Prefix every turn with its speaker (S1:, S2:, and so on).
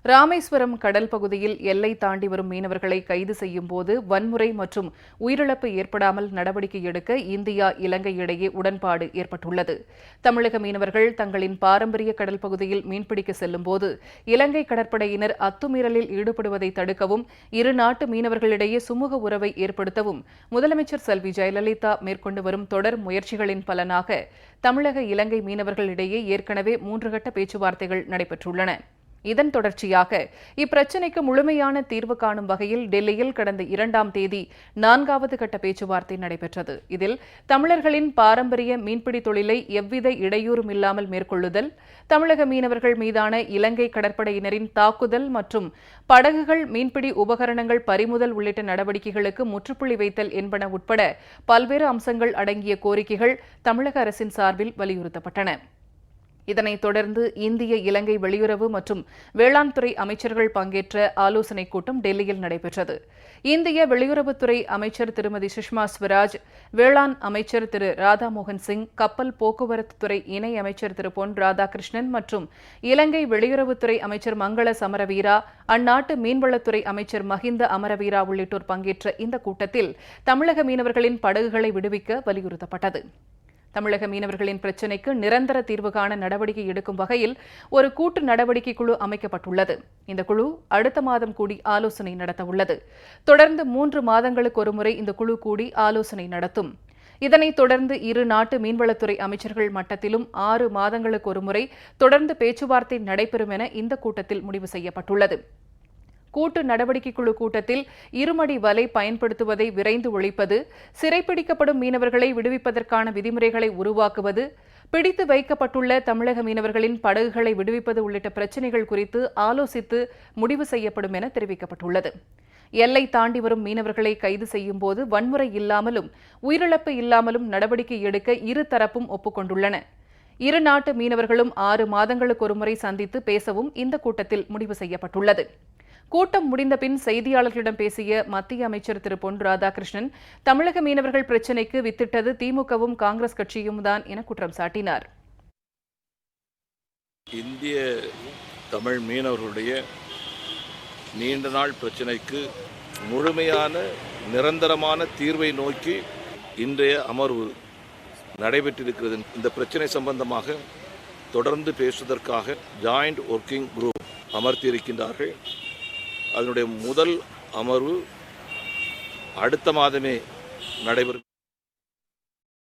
S1: ராமேஸ்வரம் கடல் பகுதியில் எல்லை தாண்டி வரும் மீனவர்களை கைது செய்யும் போது வன்முறை மற்றும் உயிரிழப்பு ஏற்படாமல் நடவடிக்கை எடுக்க இந்தியா இலங்கை இடையே உடன்பாடு ஏற்பட்டுள்ளது. தமிழக மீனவர்கள் தங்களின் பாரம்பரிய கடல் பகுதியில் மீன்பிடிக்க செல்லும்போது இலங்கை கடற்படையினர் அத்துமீறலில் ஈடுபடுவதை தடுக்கவும் இரு நாட்டு மீனவர்களிடையே சுமூக உறவை ஏற்படுத்தவும் முதலமைச்சர் செல்வி ஜெயலலிதா மேற்கொண்டு வரும் தொடர் முயற்சிகளின் பலனாக தமிழக இலங்கை மீனவர்களிடையே ஏற்கனவே 3 கட்ட பேச்சுவார்த்தைகள் நடைபெற்றுள்ளன. இதன் தொடர்ச்சியாக இப்பிரச்சினைக்கு முழுமையான தீர்வு காணும் வகையில் டெல்லியில் கடந்த 2ஆம் தேதி 4வது கட்ட பேச்சுவார்த்தை நடைபெற்றது. இதில் தமிழர்களின் பாரம்பரிய மீன்பிடி தொழிலை எவ்வித இடையூறும் இல்லாமல் மேற்கொள்ளுதல், தமிழக மீனவர்கள் மீதான இலங்கை கடற்படையினரின் தாக்குதல் மற்றும் படகுகள், மீன்பிடி உபகரணங்கள் பறிமுதல் உள்ளிட்ட நடவடிக்கைகளுக்கு முற்றுப்புள்ளி வைத்தல் என்பன உட்பட பல்வேறு அம்சங்கள் அடங்கிய கோரிக்கைகள் தமிழக அரசின் சார்பில் வலியுறுத்தப்பட்டன. இதனைத் தொடர்ந்து இந்திய இலங்கை வெளியுறவு மற்றும் வேளாண் துறை அமைச்சர்கள் பங்கேற்ற ஆலோசனைக் கூட்டம் டெல்லியில் நடைபெற்றது. இந்திய வெளியுறவுத்துறை அமைச்சர் திருமதி சுஷ்மா ஸ்வராஜ், வேளாண் அமைச்சர் திரு ராதாமோகன் சிங், கப்பல் போக்குவரத்து துறை இணை அமைச்சர் திரு பொன் ராதாகிருஷ்ணன் மற்றும் இலங்கை வெளியுறவுத்துறை அமைச்சர் மங்கள சமரவீரா, அந்நாட்டு மீன்வளத்துறை அமைச்சர் மஹிந்த அமரவீரா உள்ளிட்டோர் பங்கேற்ற இந்த கூட்டத்தில் தமிழக மீனவர்களின் படகுகளை விடுவிக்க வலியுறுத்தப்பட்டது. தமிழக மீனவர்களின் பிரச்சினைக்கு நிரந்தர தீர்வு காண நடவடிக்கை எடுக்கும் வகையில் ஒரு கூட்டு நடவடிக்கை குழு அமைக்கப்பட்டுள்ளது. இந்த குழு அடுத்த மாதம் கூடி ஆலோசனை நடத்தவுள்ளது. தொடர்ந்து 3 மாதங்களுக்கு ஒருமுறை இந்த குழு கூடி ஆலோசனை நடத்தும். இதனைத் தொடர்ந்து இரு நாட்டு மீன்வளத்துறை அமைச்சர்கள் மட்டத்திலும் 6 மாதங்களுக்கு ஒருமுறை தொடர்ந்து பேச்சுவார்த்தை நடைபெறும் என இந்த கூட்டத்தில் முடிவு செய்யப்பட்டுள்ளது. கூட்டு நடவடிக்கை குழு கூட்டத்தில் இருமடி வலை பயன்படுத்துவதை விரைந்து ஒழிப்பது, சிறைப்பிடிக்கப்படும் மீனவர்களை விடுவிப்பதற்கான விதிமுறைகளை உருவாக்குவது, பிடித்து வைக்கப்பட்டுள்ள தமிழக மீனவர்களின் படகுகளை விடுவிப்பது உள்ளிட்ட பிரச்சினைகள் குறித்து ஆலோசித்து முடிவு செய்யப்படும் என தெரிவிக்கப்பட்டுள்ளது. எல்லை தாண்டி வரும் மீனவர்களை கைது செய்யும் போது வன்முறை இல்லாமலும் உயிரிழப்பு இல்லாமலும் நடவடிக்கை எடுக்க இரு தரப்பும் ஒப்புக்கொண்டுள்ளன. இரு நாட்டு மீனவர்களும் 6 மாதங்களுக்கு ஒருமுறை சந்தித்து பேசவும் இந்த கூட்டத்தில் முடிவு செய்யப்பட்டுள்ளது. கூட்டம் முடிந்த பின் செய்தியாளர்களிடம் பேசிய மத்திய அமைச்சர் திரு பொன் ராதாகிருஷ்ணன், தமிழக மீனவர்கள் பிரச்சினைக்கு வித்திட்டது திமுகவும் காங்கிரஸ் கட்சியும் தான் என குற்றம் சாட்டினார்.
S2: இந்திய தமிழ் மீனவர்களுடைய நீண்ட நாள் பிரச்சினைக்கு முழுமையான நிரந்தரமான தீர்வை நோக்கி இன்றைய அமர்வு நடைபெற்றிருக்கிறது. இந்த பிரச்சினை சம்பந்தமாக தொடர்ந்து பேசுவதற்காக ஜாயிண்ட் ஒர்க்கிங் குரூப் அமர்த்தியிருக்கின்றார்கள். அதனுடைய முதல் அமர்வு அடுத்த மாதமே நடைபெறும்.